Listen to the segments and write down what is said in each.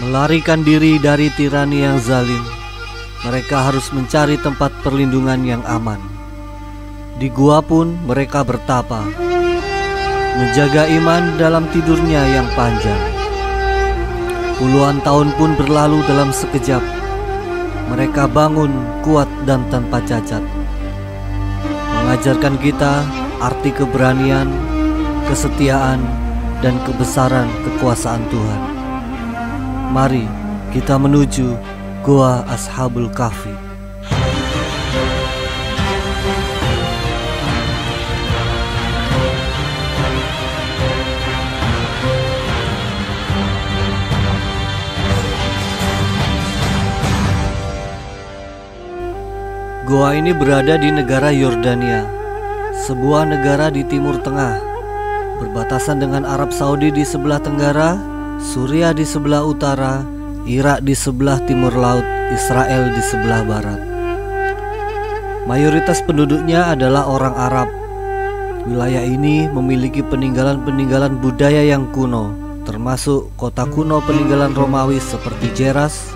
melarikan diri dari tirani yang zalim. Mereka harus mencari tempat perlindungan yang aman. Di gua pun mereka bertapa, menjaga iman dalam tidurnya yang panjang. Puluhan tahun pun berlalu dalam sekejap. Mereka bangun kuat dan tanpa cacat, mengajarkan kita arti keberanian, kesetiaan, dan kebesaran kekuasaan Tuhan. Mari kita menuju Gua Ashabul Kahfi. Gua ini berada di negara Yordania, sebuah negara di Timur Tengah, berbatasan dengan Arab Saudi di sebelah tenggara, Suriah di sebelah utara, Irak di sebelah timur laut, Israel di sebelah barat. Mayoritas penduduknya adalah orang Arab. Wilayah ini memiliki peninggalan-peninggalan budaya yang kuno, termasuk kota kuno peninggalan Romawi seperti Jeras,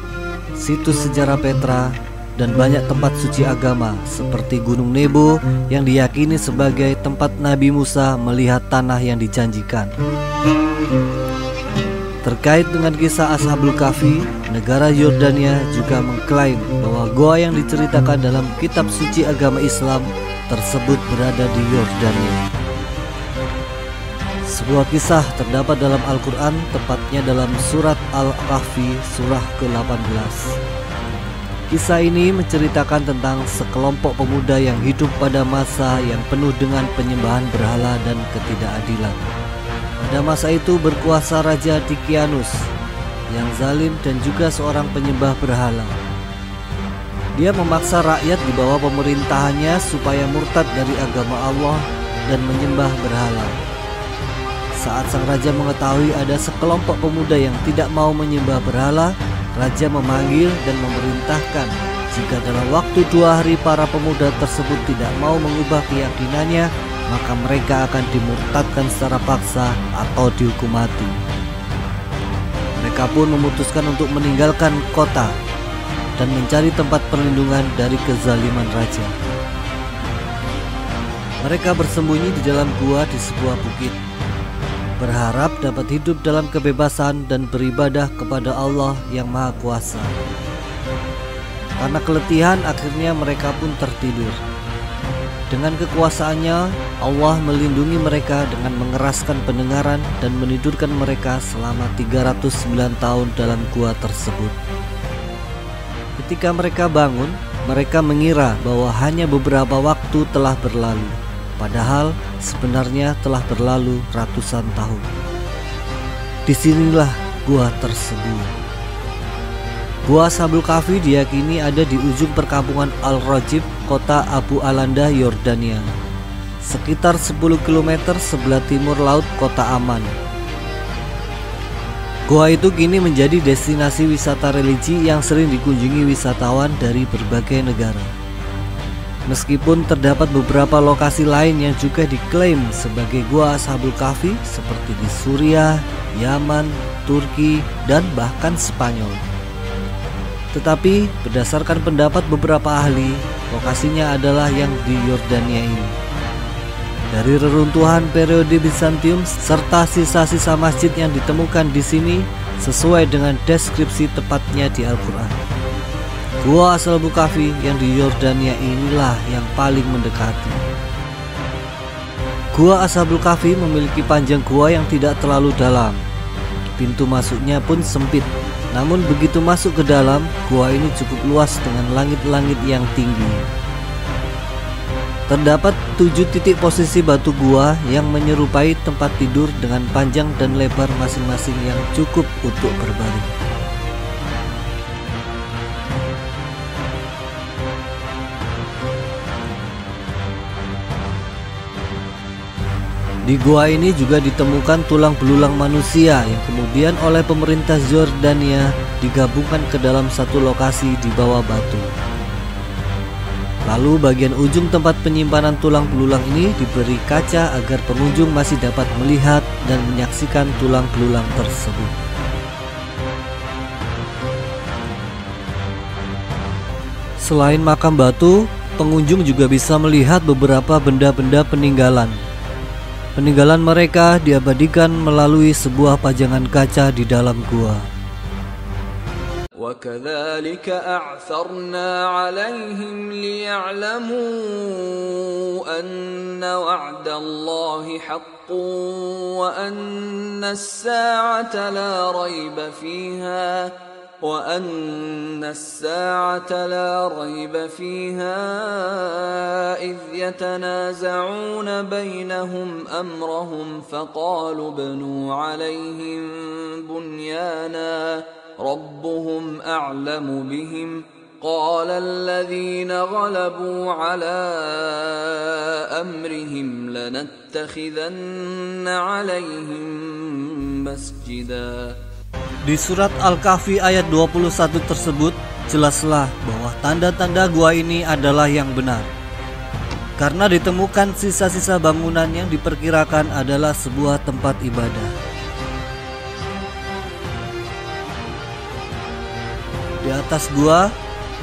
situs sejarah Petra, dan banyak tempat suci agama seperti Gunung Nebo yang diyakini sebagai tempat Nabi Musa melihat tanah yang dijanjikan. Terkait dengan kisah Ashabul Kahfi, negara Yordania juga mengklaim bahwa goa yang diceritakan dalam kitab suci agama Islam tersebut berada di Yordania. Sebuah kisah terdapat dalam Al-Quran, tepatnya dalam surat Al-Kahfi surah ke-18. Kisah ini menceritakan tentang sekelompok pemuda yang hidup pada masa yang penuh dengan penyembahan berhala dan ketidakadilan. Pada masa itu berkuasa Raja Tikianus yang zalim dan juga seorang penyembah berhala. Dia memaksa rakyat di bawah pemerintahannya supaya murtad dari agama Allah dan menyembah berhala. Saat sang raja mengetahui ada sekelompok pemuda yang tidak mau menyembah berhala, raja memanggil dan memerintahkan jika dalam waktu 2 hari para pemuda tersebut tidak mau mengubah keyakinannya, maka mereka akan dimurtadkan secara paksa atau dihukum mati. Mereka pun memutuskan untuk meninggalkan kota dan mencari tempat perlindungan dari kezaliman raja. Mereka bersembunyi di dalam gua di sebuah bukit, berharap dapat hidup dalam kebebasan dan beribadah kepada Allah yang Maha Kuasa. Karena keletihan, akhirnya mereka pun tertidur. Dengan kekuasaannya, Allah melindungi mereka dengan mengeraskan pendengaran dan menidurkan mereka selama 309 tahun dalam gua tersebut. Ketika mereka bangun, mereka mengira bahwa hanya beberapa waktu telah berlalu, padahal sebenarnya telah berlalu ratusan tahun. Disinilah gua tersembunyi. Gua Ashabul Kahfi diyakini ada di ujung perkampungan Al-Rajib, kota Abu Alanda, Yordania, sekitar 10 km sebelah timur laut kota Aman. Gua itu kini menjadi destinasi wisata religi yang sering dikunjungi wisatawan dari berbagai negara. Meskipun terdapat beberapa lokasi lain yang juga diklaim sebagai Gua Ashabul Kahfi seperti di Suriah, Yaman, Turki, dan bahkan Spanyol. Tetapi berdasarkan pendapat beberapa ahli, lokasinya adalah yang di Yordania ini. Dari reruntuhan periode Bizantium serta sisa-sisa masjid yang ditemukan di sini sesuai dengan deskripsi tepatnya di Al-Quran. Gua Ashabul Kahfi yang di Yordania inilah yang paling mendekati. Gua Ashabul Kahfi memiliki panjang gua yang tidak terlalu dalam. Pintu masuknya pun sempit. Namun begitu masuk ke dalam, gua ini cukup luas dengan langit-langit yang tinggi. Terdapat 7 titik posisi batu gua yang menyerupai tempat tidur dengan panjang dan lebar masing-masing yang cukup untuk berbaring. Di gua ini juga ditemukan tulang belulang manusia yang kemudian oleh pemerintah Yordania digabungkan ke dalam satu lokasi di bawah batu. Lalu bagian ujung tempat penyimpanan tulang belulang ini diberi kaca agar pengunjung masih dapat melihat dan menyaksikan tulang belulang tersebut. Selain makam batu, pengunjung juga bisa melihat beberapa benda-benda peninggalan. Peninggalan mereka diabadikan melalui sebuah pajangan kaca di dalam gua. وَكَذَلِكَ أَعْثَرْنَا عَلَيْهِمْ لِيَعْلَمُوا أَنَّ وَعْدَ اللَّهِ حَقٌّ وَأَنَّ السَّاعَةَ لَا رَيْبَ فِيهَا إِذْ يَتَنَازَعُونَ بَيْنَهُمْ أَمْرَهُمْ فَقَالُوا ابْنُوا عَلَيْهِمْ بُنْيَانًا رَبُّهُمْ أَعْلَمُ بِهِمْ قَالَ الَّذِينَ غَلَبُوا عَلَى أَمْرِهِمْ لَنَتَّخِذَنَّ عَلَيْهِمْ مَسْجِدًا. Di surat Al-Kahfi ayat 21 tersebut jelaslah bahwa tanda-tanda gua ini adalah yang benar, karena ditemukan sisa-sisa bangunan yang diperkirakan adalah sebuah tempat ibadah. Di atas gua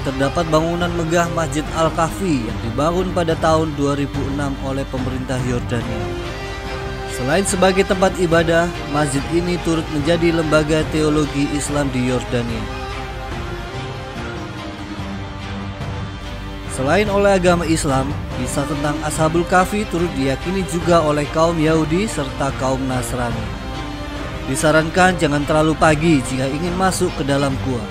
terdapat bangunan megah Masjid Al-Kahfi yang dibangun pada tahun 2006 oleh pemerintah Yordania. Selain sebagai tempat ibadah, masjid ini turut menjadi lembaga teologi Islam di Yordania. Selain oleh agama Islam, kisah tentang Ashabul Kahfi turut diyakini juga oleh kaum Yahudi serta kaum Nasrani. Disarankan jangan terlalu pagi jika ingin masuk ke dalam gua,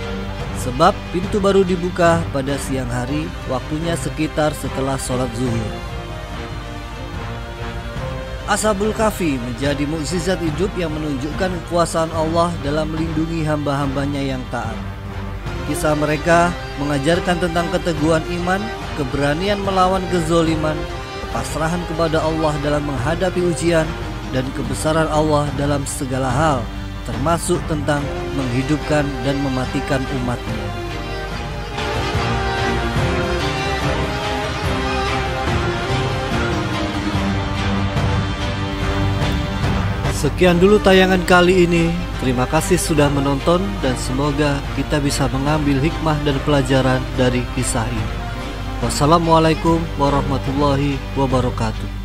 sebab pintu baru dibuka pada siang hari, waktunya sekitar setelah sholat zuhur. Ashabul Kahfi menjadi mukjizat hidup yang menunjukkan kekuasaan Allah dalam melindungi hamba-hambanya yang taat. Kisah mereka mengajarkan tentang keteguhan iman, keberanian melawan kezoliman, kepasrahan kepada Allah dalam menghadapi ujian, dan kebesaran Allah dalam segala hal, termasuk tentang menghidupkan dan mematikan umatnya. Sekian dulu tayangan kali ini. Terima kasih sudah menonton dan semoga kita bisa mengambil hikmah dan pelajaran dari kisah ini. Wassalamualaikum warahmatullahi wabarakatuh.